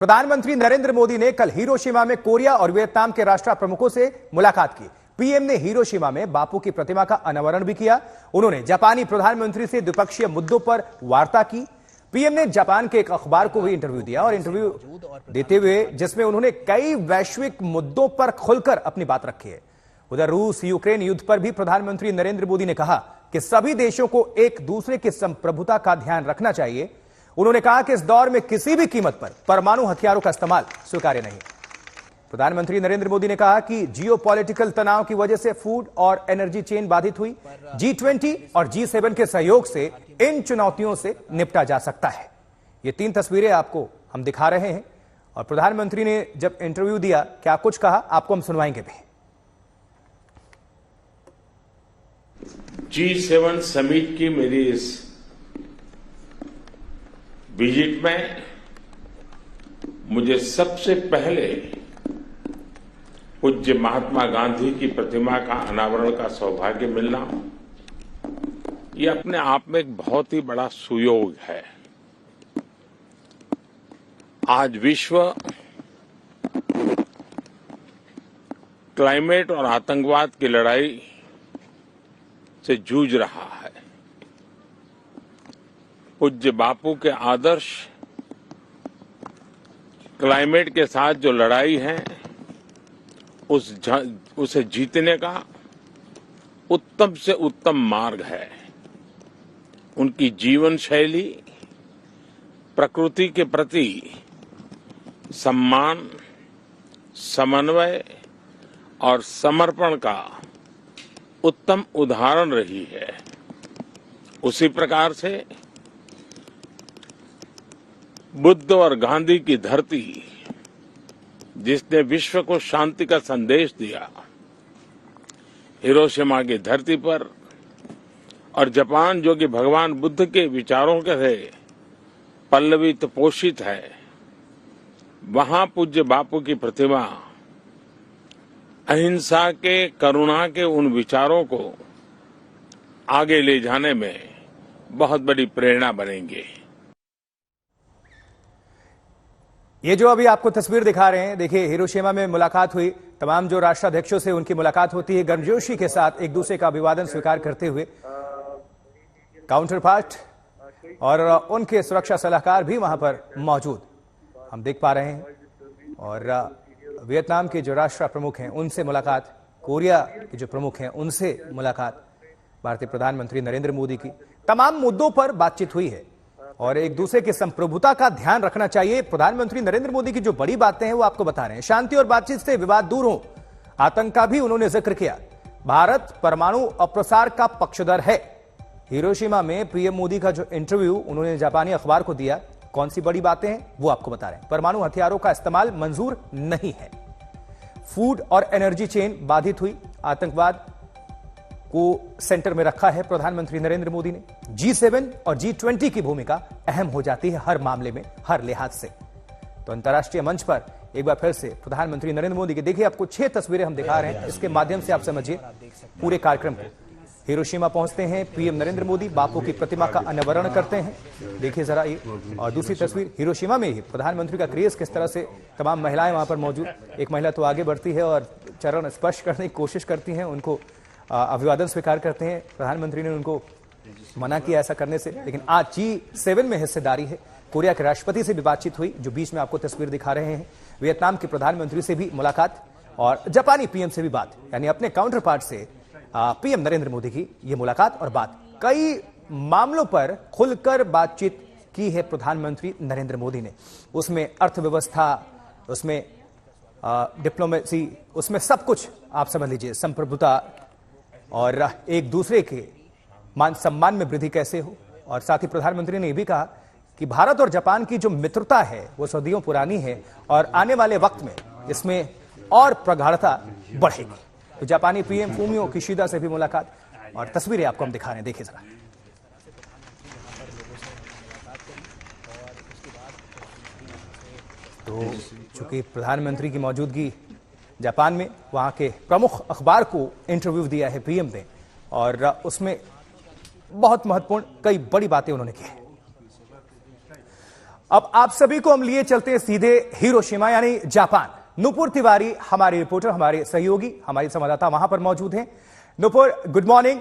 प्रधानमंत्री नरेंद्र मोदी ने कल हिरोशिमा में कोरिया और वियतनाम के राष्ट्र प्रमुखों से मुलाकात की। पीएम ने हिरोशिमा में बापू की प्रतिमा का अनावरण भी किया। उन्होंने जापानी प्रधानमंत्री से द्विपक्षीय मुद्दों पर वार्ता की। पीएम ने जापान के एक अखबार को भी इंटरव्यू दिया और इंटरव्यू देते हुए जिसमें उन्होंने कई वैश्विक मुद्दों पर खुलकर अपनी बात रखी है। उधर रूस यूक्रेन युद्ध पर भी प्रधानमंत्री नरेंद्र मोदी ने कहा कि सभी देशों को एक दूसरे की संप्रभुता का ध्यान रखना चाहिए। उन्होंने कहा कि इस दौर में किसी भी कीमत पर परमाणु हथियारों का इस्तेमाल स्वीकार्य नहीं। प्रधानमंत्री नरेंद्र मोदी ने कहा कि जियोपॉलिटिकल तनाव की वजह से फूड और एनर्जी चेन बाधित हुई। G20 और G7 के सहयोग से इन चुनौतियों से निपटा जा सकता है। ये 3 तस्वीरें आपको हम दिखा रहे हैं और प्रधानमंत्री ने जब इंटरव्यू दिया क्या कुछ कहा आपको हम सुनवाएंगे भी। G7 समिट की मेरी इस विजिट में मुझे सबसे पहले पूज्य महात्मा गांधी की प्रतिमा का अनावरण का सौभाग्य मिलना, ये अपने आप में एक बहुत ही बड़ा सुयोग है। आज विश्व क्लाइमेट और आतंकवाद की लड़ाई से जूझ रहा है। पूज्य बापू के आदर्श क्लाइमेट के साथ जो लड़ाई है उसे जीतने का उत्तम से उत्तम मार्ग है। उनकी जीवन शैली प्रकृति के प्रति सम्मान, समन्वय और समर्पण का उत्तम उदाहरण रही है। उसी प्रकार से बुद्ध और गांधी की धरती जिसने विश्व को शांति का संदेश दिया, हिरोशिमा की धरती पर, और जापान जो कि भगवान बुद्ध के विचारों के से पल्लवित पोषित है, वहां पूज्य बापू की प्रतिमा अहिंसा के, करुणा के उन विचारों को आगे ले जाने में बहुत बड़ी प्रेरणा बनेंगे। ये जो अभी आपको तस्वीर दिखा रहे हैं, देखिए हिरोशिमा में मुलाकात हुई। तमाम जो राष्ट्राध्यक्षों से उनकी मुलाकात होती है गर्मजोशी के साथ एक दूसरे का अभिवादन स्वीकार करते हुए। काउंटर पार्ट और उनके सुरक्षा सलाहकार भी वहां पर मौजूद हम देख पा रहे हैं। और वियतनाम के जो राष्ट्र प्रमुख हैं उनसे मुलाकात, कोरिया के जो प्रमुख हैं उनसे मुलाकात, भारतीय प्रधानमंत्री नरेंद्र मोदी की तमाम मुद्दों पर बातचीत हुई है और एक दूसरे की संप्रभुता का ध्यान रखना चाहिए। प्रधानमंत्री नरेंद्र मोदी की जो बड़ी बातें हैं वो आपको बता रहे हैं। शांति और बातचीत से विवाद दूर हो, आतंक का भी उन्होंने जिक्र किया। भारत परमाणु अप्रसार का पक्षधर है। हिरोशिमा में पीएम मोदी का जो इंटरव्यू उन्होंने जापानी अखबार को दिया, कौन सी बड़ी बातें हैं वो आपको बता रहे हैं। परमाणु हथियारों का इस्तेमाल मंजूर नहीं है। फूड और एनर्जी चेन बाधित हुई। आतंकवाद को सेंटर में रखा है प्रधानमंत्री नरेंद्र मोदी ने। G7 और G20 की भूमिका अहम हो जाती है हर मामले में, हर लिहाज से। तो अंतर्राष्ट्रीय मंच पर एक बार फिर से प्रधानमंत्री नरेंद्र मोदी की देखिए आपको 6 तस्वीरें हम दिखा रहे हैं। इसके माध्यम से आप समझिए पूरे कार्यक्रम को। हिरोशिमा पहुंचते हैं पीएम नरेंद्र मोदी, बापू की प्रतिमा का अनावरण करते हैं। देखिए जरा ये, और दूसरी तस्वीर हिरोशिमा में ही प्रधानमंत्री का क्रेज किस तरह से, तमाम महिलाएं वहां पर मौजूद। एक महिला तो आगे बढ़ती है और चरण स्पर्श करने की कोशिश करती हैं, उनको अभिवादन स्वीकार करते हैं। प्रधानमंत्री ने उनको मना किया ऐसा करने से, लेकिन आज G7 में हिस्सेदारी है। कोरिया के राष्ट्रपति से भी बातचीत हुई जो बीच में आपको तस्वीर दिखा रहे हैं। वियतनाम के प्रधानमंत्री से भी मुलाकात और जापानी पीएम से भी बात, यानी अपने काउंटर पार्ट से पीएम नरेंद्र मोदी की ये मुलाकात और बात। कई मामलों पर खुलकर बातचीत की है प्रधानमंत्री नरेंद्र मोदी ने। उसमें अर्थव्यवस्था, उसमें डिप्लोमेसी, उसमें सब कुछ आप समझ लीजिए, संप्रभुता और एक दूसरे के मान सम्मान में वृद्धि कैसे हो। और साथ ही प्रधानमंत्री ने यह भी कहा कि भारत और जापान की जो मित्रता है वो सदियों पुरानी है और आने वाले वक्त में इसमें और प्रगाढ़ता बढ़ेगी। तो जापानी पीएम फूमियो किशिदा से भी मुलाकात और तस्वीरें आपको हम दिखा रहे हैं, देखिए जरा। तो चूंकि प्रधानमंत्री की मौजूदगी जापान में, वहां के प्रमुख अखबार को इंटरव्यू दिया है पीएम ने और उसमें बहुत महत्वपूर्ण कई बड़ी बातें उन्होंने की है। अब आप सभी को हम लिए चलते हैं सीधे हिरोशिमा यानी जापान। नुपुर तिवारी हमारी रिपोर्टर, हमारे सहयोगी, हमारी संवाददाता वहां पर मौजूद हैं। Nupur, good morning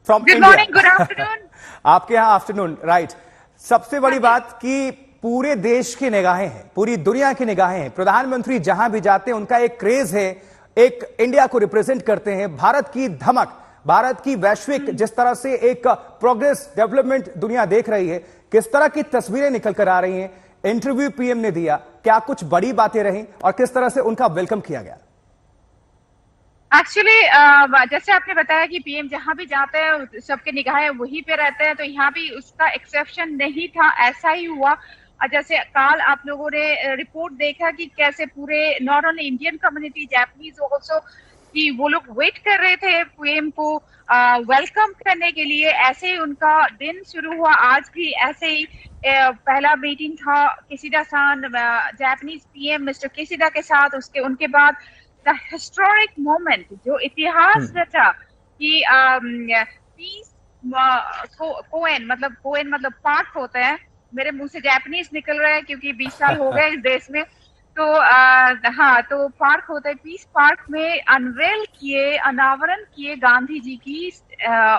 from India. Good morning, good afternoon. आपके यहाँ आफ्टरनून, राइट। सबसे बड़ी बात कि पूरे देश की निगाहें हैं, पूरी दुनिया की निगाहें हैं। प्रधानमंत्री जहां भी जाते हैं उनका एक क्रेज है, एक इंडिया को रिप्रेजेंट करते हैं। भारत की धमक, भारत की वैश्विक जिस तरह से एक प्रोग्रेस, डेवलपमेंट दुनिया देख रही है, किस तरह की तस्वीरें निकल कर आ रही हैं। इंटरव्यू पीएम ने दिया, क्या कुछ बड़ी बातें रही और किस तरह से उनका वेलकम किया गया? एक्चुअली जैसे आपने बताया कि पीएम जहां भी जाते हैं सबके निगाहें वहीं पे रहते हैं, तो यहाँ भी उसका एक्सेप्शन नहीं था, ऐसा ही हुआ। जैसे काल आप लोगों ने रिपोर्ट देखा कि कैसे पूरे not only Indian community, Japanese also, कि वो लोग वेट कर रहे थे पीएम को वेलकम करने के लिए। ऐसे ही उनका दिन शुरू हुआ। आज भी ऐसे ही पहला मीटिंग था किशिदा-सान, जापानीज पीएम मिस्टर किशिदा के साथ। उनके बाद द हिस्टोरिक मोमेंट, जो इतिहास रचा कि पीस कोएन मतलब पार्क होता है। मेरे मुंह से जापानीज निकल रहा है क्योंकि 20 साल हो गए इस देश में। तो हाँ, तो पार्क होता है, पीस पार्क में अनावरण किए गांधी जी की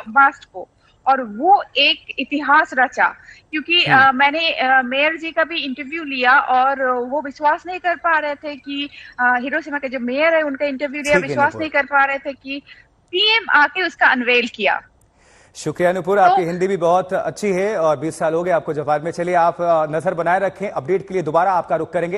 बास्ट को, और वो एक इतिहास रचा। क्योंकि मैंने मेयर जी का भी इंटरव्यू लिया और वो विश्वास नहीं कर पा रहे थे कि हिरोशिमा के जो मेयर है उनका इंटरव्यू लिया, विश्वास नहीं कर पा रहे थे कि पीएम आके उसका अनवेल किया। शुक्रिया नुपुर, आपकी हिंदी भी बहुत अच्छी है और 20 साल हो गए आपको जापान में। चलिए, आप नजर बनाए रखें, अपडेट के लिए दोबारा आपका रुख करेंगे।